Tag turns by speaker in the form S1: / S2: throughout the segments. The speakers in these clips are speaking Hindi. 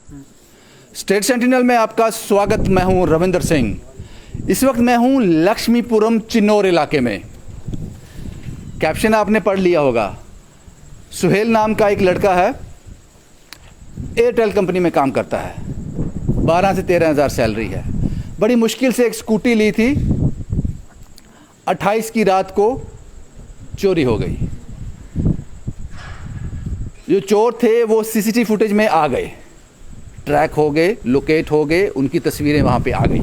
S1: स्टेट सेंटिनल में आपका स्वागत। मैं हूं रविंदर सिंह। इस वक्त मैं हूं लक्ष्मीपुरम चिन्नौर इलाके में। कैप्शन आपने पढ़ लिया होगा। सुहेल नाम का एक लड़का है, एयरटेल कंपनी में काम करता है, 12 से 13 हज़ार सैलरी है। बड़ी मुश्किल से एक स्कूटी ली थी, 28 की रात को चोरी हो गई। जो चोर थे वो सीसीटीवी फुटेज में आ गए, ट्रैक हो गए, लोकेट हो गए, उनकी तस्वीरें वहाँ पे आ गई।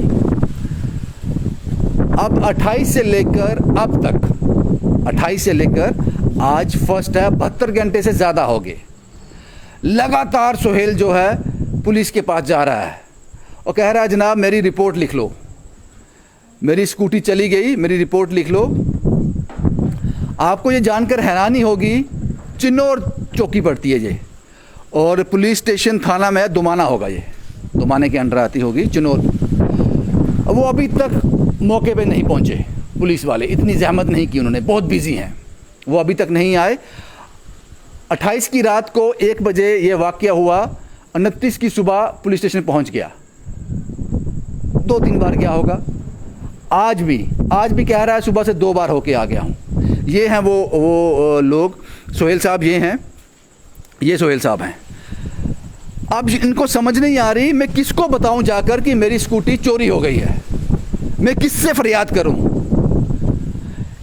S1: अब 28 से लेकर अब तक, 28 से लेकर आज फर्स्ट है, 72 घंटे से ज़्यादा हो गए। लगातार सुहेल जो है पुलिस के पास जा रहा है और कह रहा है जनाब मेरी रिपोर्ट लिख लो, मेरी स्कूटी चली गई, मेरी रिपोर्ट लिख लो। आपको ये जानकर हैरानी होगी, चिन्नौर चौकी पड़ती है ये, और पुलिस स्टेशन थाना में दुमाना होगा, ये दुमाने के अंडर आती होगी चिन्नौर। वो अभी तक मौके पे नहीं पहुंचे, पुलिस वाले इतनी जहमत नहीं की उन्होंने, बहुत बिजी हैं, वो अभी तक नहीं आए। 28 की रात को 1 बजे ये वाक़या हुआ, 29 की सुबह पुलिस स्टेशन पहुंच गया, 2-3 बार गया होगा। आज भी कह रहा है सुबह से 2 बार होके आ गया हूँ। ये हैं वो लोग, सुहेल साहब ये हैं, ये सुहेल साहब हैं। अब इनको समझ नहीं आ रही मैं किसको बताऊं जाकर कि मेरी स्कूटी चोरी हो गई है, मैं किससे फरियाद करूं।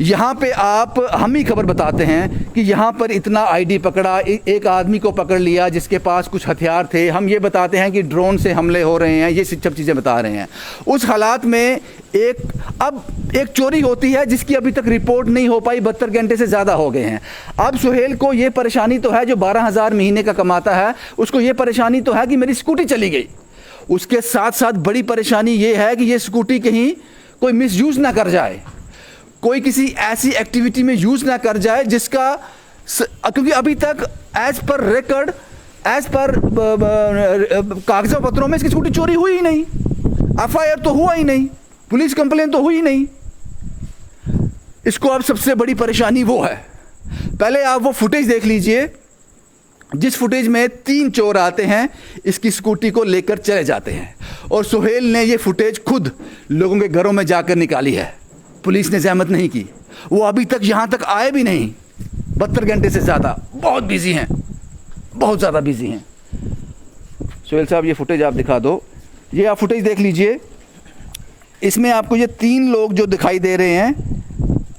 S1: यहाँ पे हम ही खबर बताते हैं कि यहाँ पर इतना आईडी पकड़ा, एक आदमी को पकड़ लिया जिसके पास कुछ हथियार थे। हम ये बताते हैं कि ड्रोन से हमले हो रहे हैं, ये सब चीज़ें बता रहे हैं। उस हालात में एक चोरी होती है जिसकी अभी तक रिपोर्ट नहीं हो पाई, 72 घंटे से ज़्यादा हो गए हैं। अब सुहेल को ये परेशानी तो है, जो 12,000 महीने का कमाता है, उसको ये परेशानी तो है कि मेरी स्कूटी चली गई। उसके साथ साथ बड़ी परेशानी ये है कि ये स्कूटी कहीं कोई मिसयूज़ ना कर जाए, कोई किसी ऐसी एक्टिविटी में यूज़ ना कर जाए जिसका, क्योंकि अभी तक as per record, as per कागज़ों पत्रों में इसकी स्कूटी चोरी हुई ही नहीं, एफआईआर तो हुआ ही नहीं, पुलिस कंप्लेन तो हुई नहीं। इसको अब सबसे बड़ी परेशानी वो है। पहले आप वो फुटेज देख लीजिए जिस फुटेज में 3 चोर आते हैं, इसकी स्कूटी को लेकर चले जाते हैं, और सुहेल ने ये फुटेज खुद लोगों के घरों में जाकर निकाली है। पुलिस ने जहमत नहीं की, वो अभी तक यहाँ तक आए भी नहीं, 72 घंटे से ज़्यादा। बहुत बिजी हैं, बहुत ज़्यादा बिजी हैं। सुहेल साहब ये फुटेज आप दिखा दो, ये आप फुटेज देख लीजिए। इसमें आपको ये 3 लोग जो दिखाई दे रहे हैं,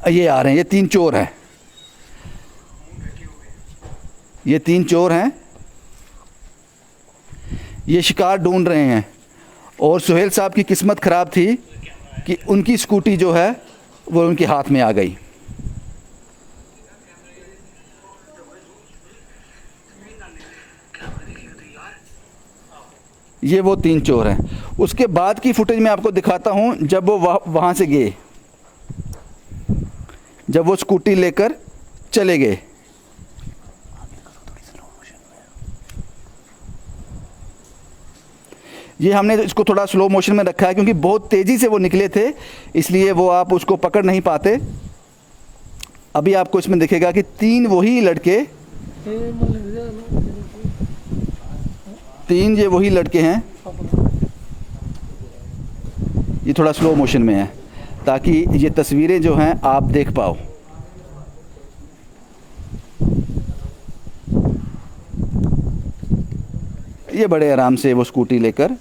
S1: ये आ रहे हैं, ये 3 चोर हैं, ये 3 चोर हैं, ये शिकार ढूंढ रहे हैं। और सुहेल साहब की किस्मत ख़राब थी कि उनकी स्कूटी जो है वो उनके हाथ में आ गई। ये वो 3 चोर हैं। उसके बाद की फुटेज मैं आपको दिखाता हूं, जब वो वहाँ से गए, जब वो स्कूटी लेकर चले गए। ये हमने इसको थोड़ा स्लो मोशन में रखा है क्योंकि बहुत तेज़ी से वो निकले थे, इसलिए वो आप उसको पकड़ नहीं पाते। अभी आपको इसमें दिखेगा कि 3 वही लड़के, 3 ये वही लड़के हैं। ये थोड़ा स्लो मोशन में है ताकि ये तस्वीरें जो हैं आप देख पाओ। ये बड़े आराम से वो स्कूटी लेकर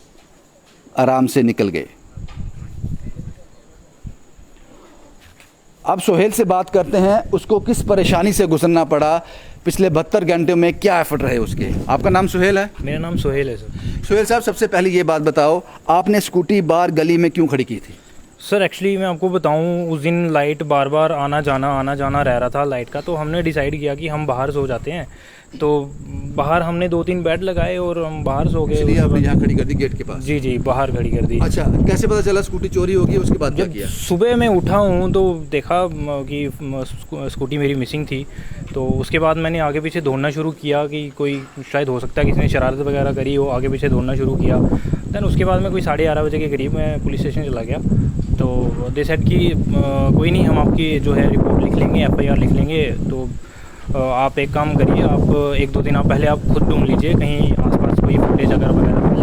S1: आराम से निकल गए। अब सुहेल से बात करते हैं, उसको किस परेशानी से गुजरना पड़ा, पिछले 72 घंटे में क्या एफर्ट रहे उसके। आपका नाम सुहेल है?
S2: मेरा नाम सुहेल है सर।
S1: सुहेल साहब, सबसे पहले ये बात बताओ, आपने स्कूटी बाहर गली में क्यों खड़ी की थी?
S2: सर एक्चुअली मैं आपको बताऊं, उस दिन लाइट बार बार आना जाना रह रहा था लाइट का, तो हमने डिसाइड किया कि हम बाहर सो जाते हैं। तो बाहर हमने 2-3 बेड लगाए और हम बाहर सो गए।
S1: इसलिए आपने यहाँ खड़ी कर दी गेट के पास?
S2: जी बाहर खड़ी कर दी।
S1: अच्छा, कैसे पता चला स्कूटी चोरी होगी, उसके बाद क्या किया?
S2: सुबह मैं उठा हूँ तो देखा कि स्कूटी मेरी मिसिंग थी, तो उसके बाद मैंने आगे पीछे ढूंढना शुरू किया कि कोई शायद हो सकता है किसी ने शरारत वगैरह करी हो, आगे पीछे ढूंढना शुरू किया। दैन उसके बाद में कोई 11:30 बजे के करीब मैं पुलिस स्टेशन चला गया। तो दे सेड कि कोई नहीं, हम आपकी जो है रिपोर्ट लिख लेंगे, FIR लिख लेंगे। तो आप एक काम करिए, आप 1-2 दिन आप पहले आप खुद ढूंढ लीजिए कहीं आसपास कोई फुटेज अगर वगैरह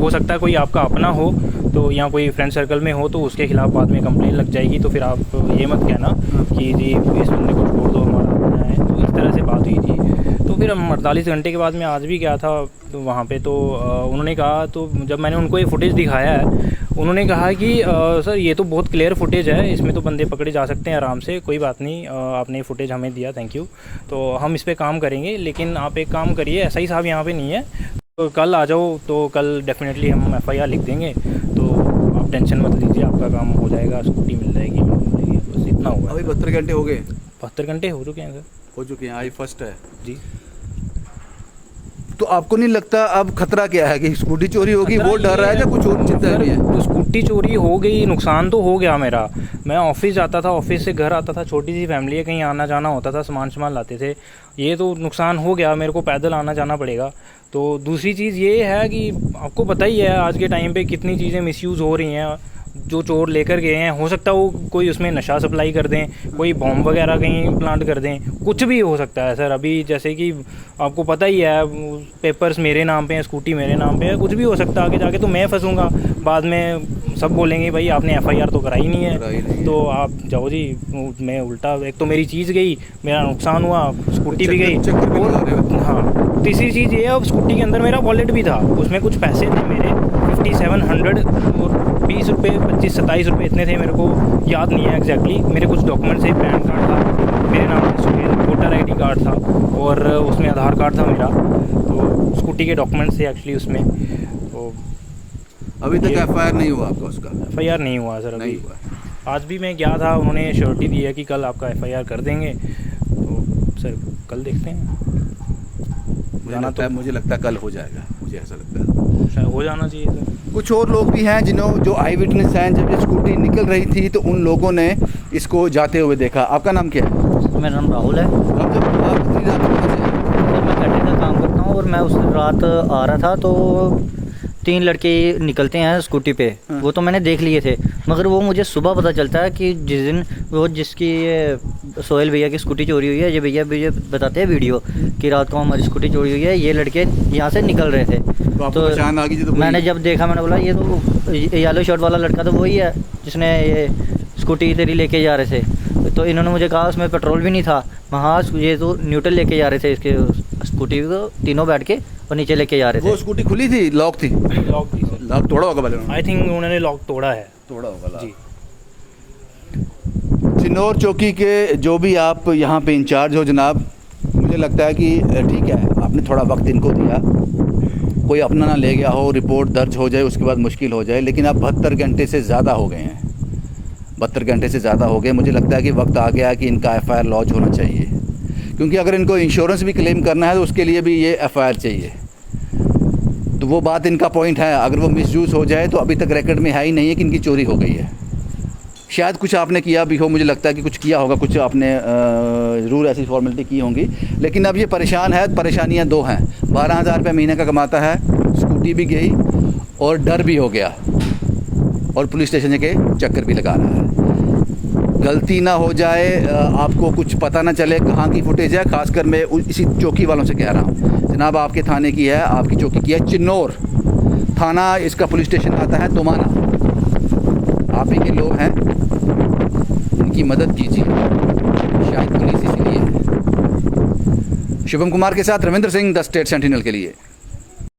S2: हो सकता है कोई आपका अपना हो तो या कोई फ्रेंड सर्कल में हो तो उसके खिलाफ़ बाद में कंप्लेन लग जाएगी, तो फिर आप ये मत कहना कि जी इस बंदे को छोड़ दो, हमारा अपना है। तो इस तरह से बात हुई थी। तो फिर हम 48 घंटे के बाद मैं आज भी गया था तो वहाँ पे, तो उन्होंने कहा, तो जब मैंने उनको ये फुटेज दिखाया है, उन्होंने कहा कि सर ये तो बहुत क्लियर फुटेज है, इसमें तो बंदे पकड़े जा सकते हैं आराम से, कोई बात नहीं, आपने ये फुटेज हमें दिया, थैंक यू, तो हम इस पर काम करेंगे। लेकिन आप एक काम करिए, एसआई साहब यहाँ पे नहीं है, तो कल आ जाओ, तो कल डेफिनेटली हम एफआईआर लिख देंगे, तो आप टेंशन मत लीजिए, आपका काम हो जाएगा, स्कूटी मिल जाएगी, बस इतना हुआ।
S1: अभी 72 घंटे हो गए?
S2: 72 घंटे हो चुके हैं सर।
S1: हो चुके हैं, आई फर्स्ट है
S2: जी।
S1: तो आपको नहीं लगता अब खतरा क्या है कि स्कूटी चोरी होगी, वो डर रहा है या कुछ और चिंता भी है?
S2: तो स्कूटी चोरी हो गई, नुकसान तो हो गया मेरा। मैं ऑफिस जाता था, ऑफिस से घर आता था, छोटी सी फैमिली है, कहीं आना जाना होता था, सामान लाते थे, ये तो नुकसान हो गया, मेरे को पैदल आना जाना पड़ेगा। तो दूसरी चीज़ ये है कि आपको पता ही है आज के टाइम पे कितनी चीज़ें मिसयूज़ हो रही हैं। जो चोर लेकर गए हैं, हो सकता है वो कोई उसमें नशा सप्लाई कर दें, कोई बॉम्ब वगैरह कहीं प्लांट कर दें, कुछ भी हो सकता है सर। अभी जैसे कि आपको पता ही है, पेपर्स मेरे नाम पे हैं, स्कूटी मेरे नाम पे है, कुछ भी हो सकता है। आगे जाके तो मैं फंसूंगा, बाद में सब बोलेंगे भाई आपने एफआईआर तो कराई नहीं है, तो आप जाओ जी। मैं उल्टा, एक तो मेरी चीज़ गई, मेरा नुकसान हुआ, स्कूटी भी गई, और हाँ तीसरी चीज़ ये है, अब स्कूटी के अंदर मेरा वॉलेट भी था, उसमें कुछ पैसे थे मेरे 5700 और 20 रुपये 25-27 रुपये इतने थे, मेरे को याद नहीं है एग्जैक्टली। मेरे कुछ डॉक्यूमेंट्स थे, पैन कार्ड था मेरे नाम पे, वोटर आईडी कार्ड था, और उसमें आधार कार्ड था मेरा, तो स्कूटी के डॉक्यूमेंट्स थे एक्चुअली उसमें। तो
S1: अभी तक एफआईआर नहीं हुआ आपका? उसका
S2: एफआईआर नहीं हुआ सर अभी। आज भी मैं गया था, उन्होंने श्योरिटी दी है कि कल आपका एफआईआर कर देंगे, तो सर कल देखते हैं।
S1: मुझे लगता है कल हो जाएगा, मुझे ऐसा लगता है
S2: शायद हो जाना चाहिए सर।
S1: कुछ और लोग भी हैं जो आई विटनेस हैं, जब ये स्कूटी निकल रही थी तो उन लोगों ने इसको जाते हुए देखा। आपका नाम क्या है?
S3: मेरा नाम राहुल है।
S1: आप कितनी रात को पहुंचे?
S3: सर मैं कटिंग का काम करता हूँ, और मैं उस रात आ रहा था तो 3 लड़के निकलते हैं स्कूटी पे, वो तो मैंने देख लिए थे, मगर वो मुझे सुबह पता चलता है कि जिस दिन वो जिसकी सोहेल भैया की स्कूटी चोरी हुई है, ये भैया बताते हैं वीडियो कि रात को हमारी स्कूटी चोरी हुई है, ये लड़के यहाँ से निकल रहे थे।
S1: तो पहचान आ गई थी? तो
S3: मैंने जब देखा, मैंने बोला ये तो येलो शर्ट वाला लड़का तो वही है जिसने ये स्कूटी तेरी लेके जा रहे थे। तो इन्होंने मुझे कहा उसमें पेट्रोल भी नहीं था, हाँ ये तो न्यूट्रल लेके जा रहे थे, इसके स्कूटी को तीनों बैठ के और नीचे लेके जा रहे थे।
S1: वो स्कूटी खुली थी, लॉक थी?
S2: लॉक थी सर।
S1: लॉक तोड़ा होगा पहले?
S2: आई थिंक उन्होंने लॉक तोड़ा है।
S1: तोड़ा होगा
S2: जी।
S1: चिन्नौर चौकी के जो भी आप यहाँ पे इंचार्ज हो जनाब, मुझे लगता है कि ठीक है, आपने थोड़ा वक्त इनको दिया, कोई अपना ना ले गया हो, रिपोर्ट दर्ज हो जाए, उसके बाद मुश्किल हो जाए, लेकिन अब 72 घंटे से ज़्यादा हो गए हैं, 72 घंटे से ज़्यादा हो गए। मुझे लगता है कि वक्त आ गया कि इनका एफआईआर लॉन्च होना चाहिए, क्योंकि अगर इनको इंश्योरेंस भी क्लेम करना है तो उसके लिए भी ये एफआईआर चाहिए। तो वो बात इनका पॉइंट है, अगर वो मिसयूज़ हो जाए तो अभी तक रिकॉर्ड में है ही नहीं है कि इनकी चोरी हो गई है। शायद कुछ आपने किया भी हो, मुझे लगता है कि कुछ किया होगा, कुछ आपने ज़रूर ऐसी फॉर्मेलिटी की होंगी, लेकिन अब ये परेशान है। परेशानियां दो हैं, 12,000 रुपये महीने का कमाता है, स्कूटी भी गई और डर भी हो गया, और पुलिस स्टेशन के चक्कर भी लगा रहा है। गलती ना हो जाए, आपको कुछ पता ना चले कहाँ की फुटेज है। खासकर मैं इसी चौकी वालों से कह रहा हूँ, जनाब आपके थाने की है, आपकी चौकी की है चिन्नौर थाना, इसका पुलिस स्टेशन आता है तोमाना। आप ही के लोग हैं, इनकी मदद कीजिए, शायद पुलिस इसीलिए है। शुभम कुमार के साथ Ravindra Singh, the state sentinel के लिए।